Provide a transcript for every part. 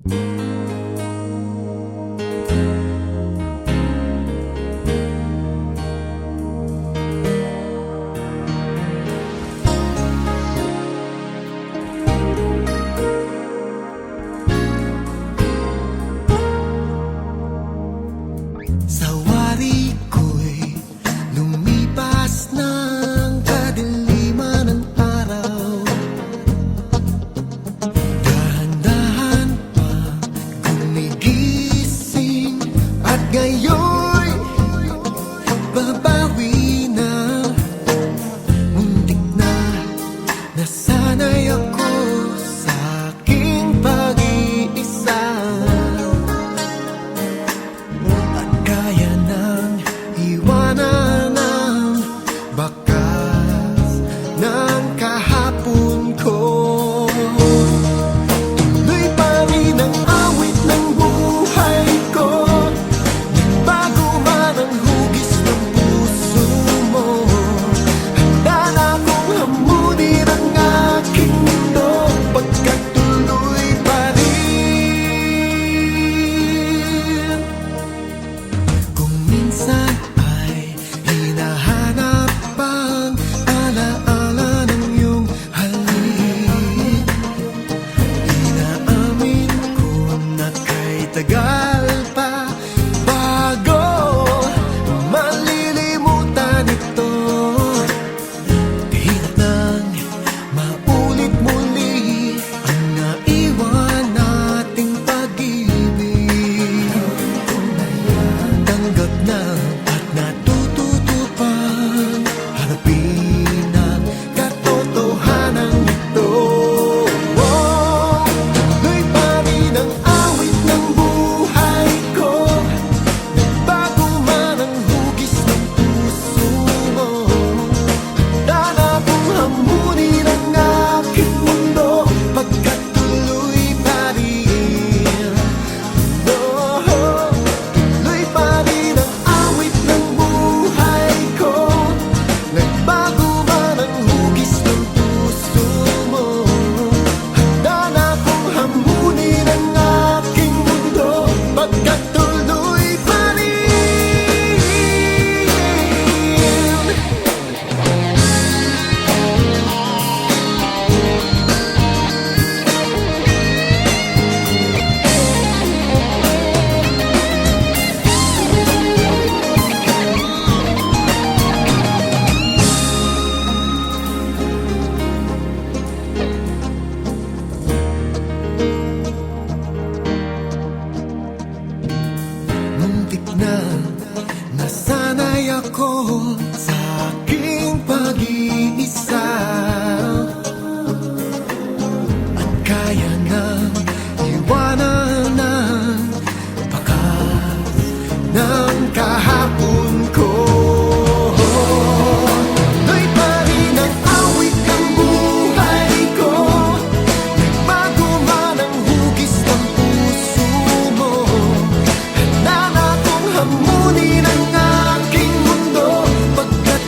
Sa wari ko'y lumipas ng kadiliman ng araw. Dahan-dahan pa gumigising at ngayon babawi na. Muntik na nasanay ako sa aking pag-iisa. Kaya nang iwanan ang bakas ng kahapon ko. Tuloy pa rin ang awit ng buhay ko. Bago man ang hugis ng puso mo, handa na akong hamunin ang aking mundo. Pagkat tuloy pa rin. Kung minsan ay hinahanap ang alaala ng iyong halik, inaamin ko na kay tagal pa bago malilimutan ito. Kahirap nang maulit muli ang naiwan nating pag-ibig. Tanggap na at natututo pang harapin ang katotohanan nito. Tuloy pa rin ang awit ng buhay ko. Nagbago man ang hugis ng puso mo, handa na akong hamunin ang aking mundo. Pagkat tuloy pa rin. Tuloy pa rin ang awit ng buhay ko. Nagbago man ang hugis ng puso mo, handa na akong hamunin ang aking mundo. Pagkat tuloy pa rin. Muntik na nasanay ako sa aking pag-iisa. At kaya nang iwanan ang bakas ng kahapon ko. Tuloy pa rin ang awit ng buhay ko. Nagbago man ang hugis ng puso mo, handa na akong hamunin ang aking mundo. Pagkat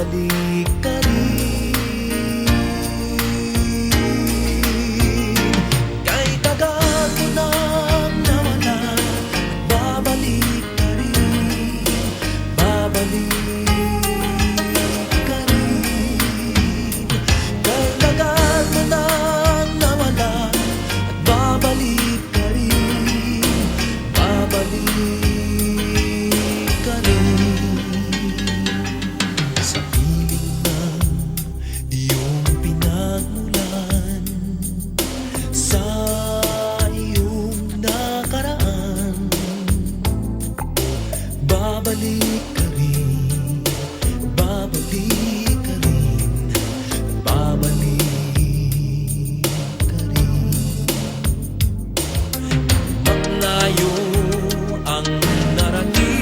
babalik ka rin. Kay tagal mo nang nawala, babalik ka rin, babalik ka rin. Kay tagal mo nang nawala, babalik ka rin, babalik ka rin. Sa piling ng iyong pinagmulan, sa iyong nakaraan, babalik ka rin, babalik ka rin, babalik ka rin. Malayo ang narating,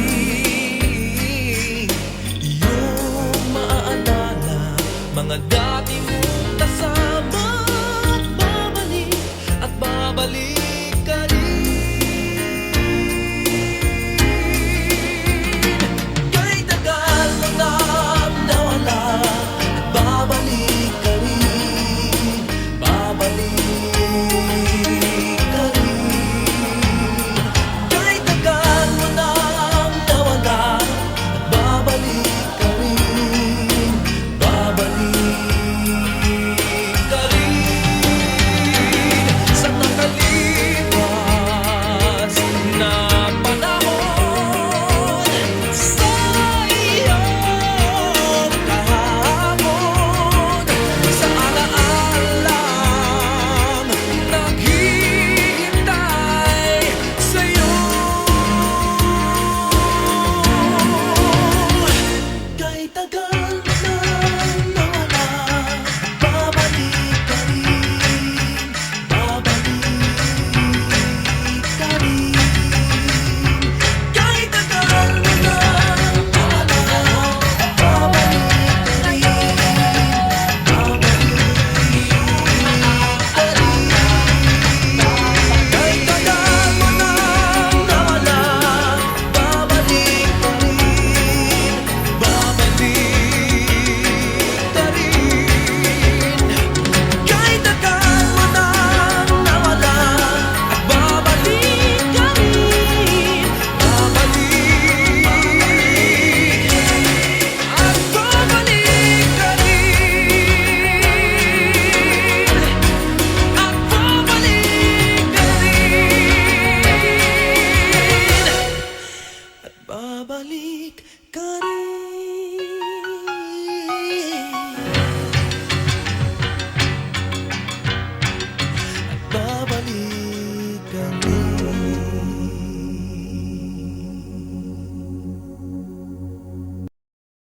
iyong maaalala mga